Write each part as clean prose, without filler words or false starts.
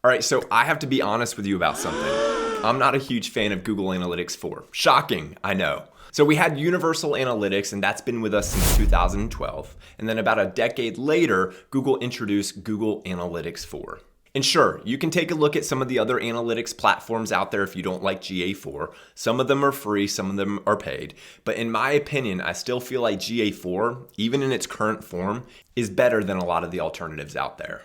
All right, so I have to be honest with you about something. I'm not a huge fan of Google Analytics 4. Shocking, I know. So we had Universal Analytics, and that's been with us since 2012. And then about a decade later, Google introduced Google Analytics 4. And sure, you can take a look at some of the other analytics platforms out there if you don't like GA4. Some of them are free, some of them are paid. But in my opinion, I still feel like GA4, even in its current form, is better than a lot of the alternatives out there.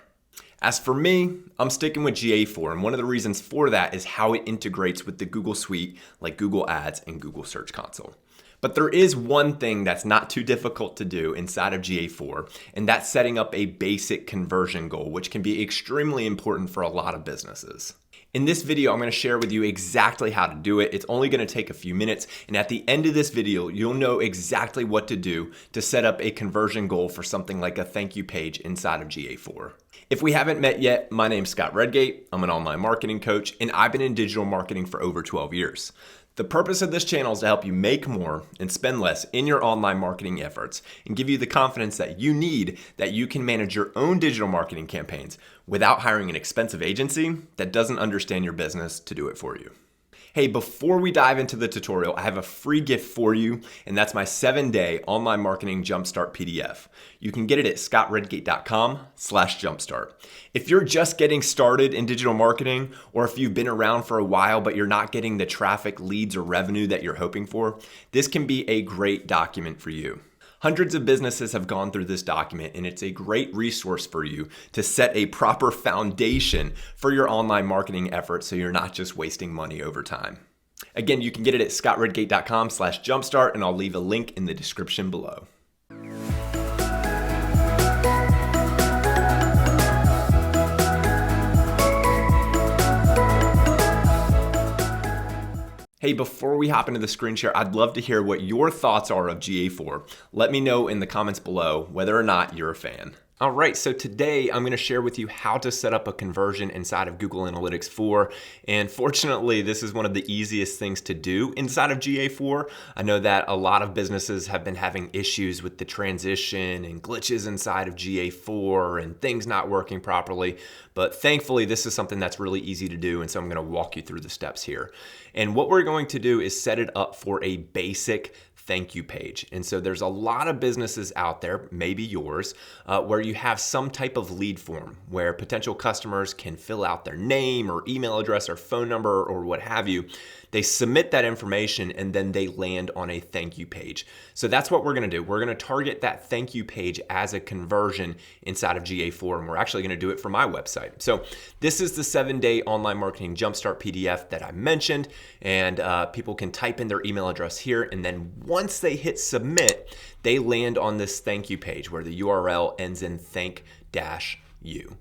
As for me, I'm sticking with GA4, and one of the reasons for that is how it integrates with the Google Suite like Google Ads and Google Search Console. But there is one thing that's not too difficult to do inside of GA4, and that's setting up a basic conversion goal, which can be extremely important for a lot of businesses. In this video, I'm going to share with you exactly how to do it. It's only going to take a few minutes, and at the end of this video, you'll know exactly what to do to set up a conversion goal for something like a thank you page inside of GA4. If we haven't met yet, my name's Scott Redgate. I'm an online marketing coach, and I've been in digital marketing for over 12 years. The purpose of this channel is to help you make more and spend less in your online marketing efforts and give you the confidence that you need that you can manage your own digital marketing campaigns without hiring an expensive agency that doesn't understand your business to do it for you. Hey, before we dive into the tutorial, I have a free gift for you, and that's my 7-day online marketing jumpstart PDF. You can get it at scottredgate.com/jumpstart. If you're just getting started in digital marketing, or if you've been around for a while but you're not getting the traffic, leads, or revenue that you're hoping for, this can be a great document for you. Hundreds of businesses have gone through this document, and it's a great resource for you to set a proper foundation for your online marketing efforts so you're not just wasting money over time. Again, you can get it at scottredgate.com/jumpstart, and I'll leave a link in the description below. Hey, before we hop into the screen share, I'd love to hear what your thoughts are of GA4. Let me know in the comments below whether or not you're a fan. All right, so today I'm going to share with you how to set up a conversion inside of Google Analytics 4. And fortunately, this is one of the easiest things to do inside of GA4. I know that a lot of businesses have been having issues with the transition and glitches inside of GA4 and things not working properly. But thankfully, this is something that's really easy to do. And so I'm going to walk you through the steps here. And what we're going to do is set it up for a basic thank you page. And so there's a lot of businesses out there, maybe yours, where you have some type of lead form where potential customers can fill out their name or email address or phone number or what have you. They submit that information and then they land on a thank you page. So that's what we're going to do. We're going to target that thank you page as a conversion inside of GA4, and we're actually going to do it for my website. So this is the 7-day online marketing jumpstart PDF that I mentioned, and people can type in their email address here, and then once they hit submit, they land on this thank you page where the URL ends in thank-you.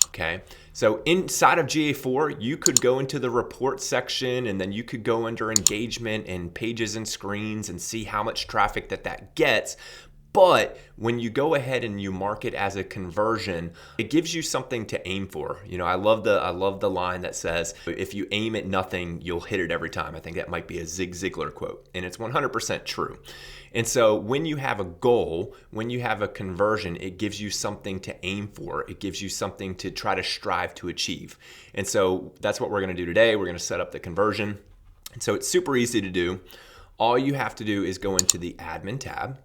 Okay, so inside of GA4, you could go into the report section, and then you could go under engagement and pages and screens and see how much traffic that gets. But when you go ahead and you mark it as a conversion, it gives you something to aim for. You know, I love the line that says, if you aim at nothing, you'll hit it every time. I think that might be a Zig Ziglar quote, and it's 100% true. And so when you have a goal, when you have a conversion, it gives you something to aim for. It gives you something to try to strive to achieve. And so that's what we're going to do today. We're going to set up the conversion. And so it's super easy to do. All you have to do is go into the admin tab.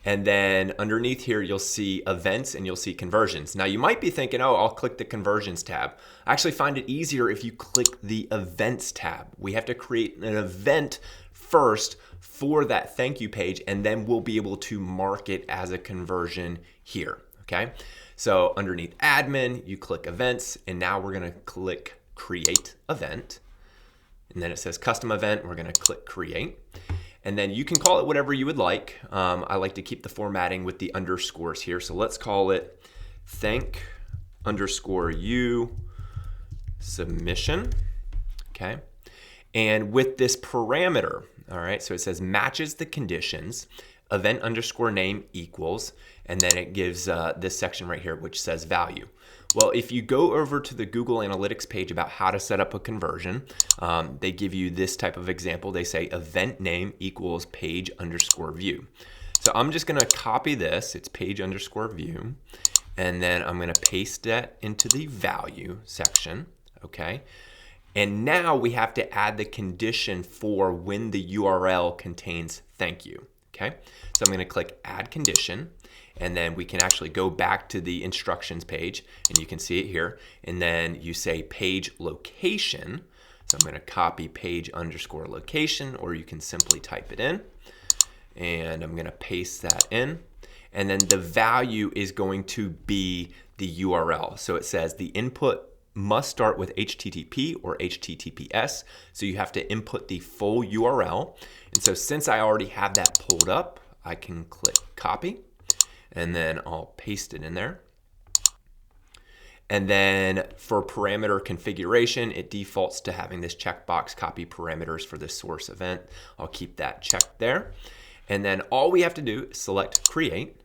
And then underneath here, you'll see events and you'll see conversions. Now you might be thinking, oh, I'll click the conversions tab. I actually find it easier if you click the events tab. We have to create an event first for that thank you page, and then we'll be able to mark it as a conversion here, okay? So underneath admin, you click events, and now we're gonna click create event. And then it says custom event, we're gonna click create. And then you can call it whatever you would like. I like to keep the formatting with the underscores here. So let's call it thank_you submission, okay? And with this parameter, all right, so it says matches the conditions, event_name equals, and then it gives this section right here, which says value. Well, if you go over to the Google Analytics page about how to set up a conversion, they give you this type of example. They say event name equals page_view. So I'm just gonna copy this, it's page_view, and then I'm gonna paste that into the value section. okay? And now we have to add the condition for when the URL contains thank you, okay? So I'm gonna click add condition, and then we can actually go back to the instructions page, and you can see it here, and then you say page location. So I'm gonna copy page_location, or you can simply type it in, and I'm gonna paste that in. And then the value is going to be the URL. So it says the input must start with HTTP or HTTPS. So you have to input the full URL. And so since I already have that pulled up, I can click copy, and then I'll paste it in there. And then for parameter configuration, it defaults to having this checkbox, copy parameters for the source event. I'll keep that checked there. And then all we have to do is select create.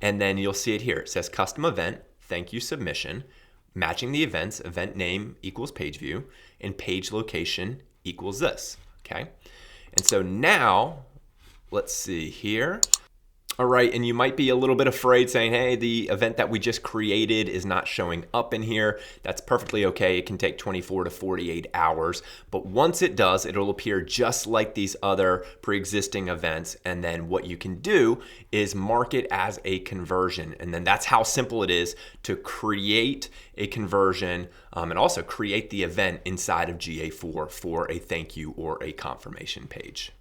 And then you'll see it here. It says custom event, thank you submission, matching the events, event name equals page view, and page location equals this, okay? And so now, let's see here. All right, and you might be a little bit afraid saying, hey, the event that we just created is not showing up in here. That's perfectly okay. It can take 24 to 48 hours. But once it does, it'll appear just like these other pre-existing events. And then what you can do is mark it as a conversion. And then that's how simple it is to create a conversion and also create the event inside of GA4 for a thank you or a confirmation page.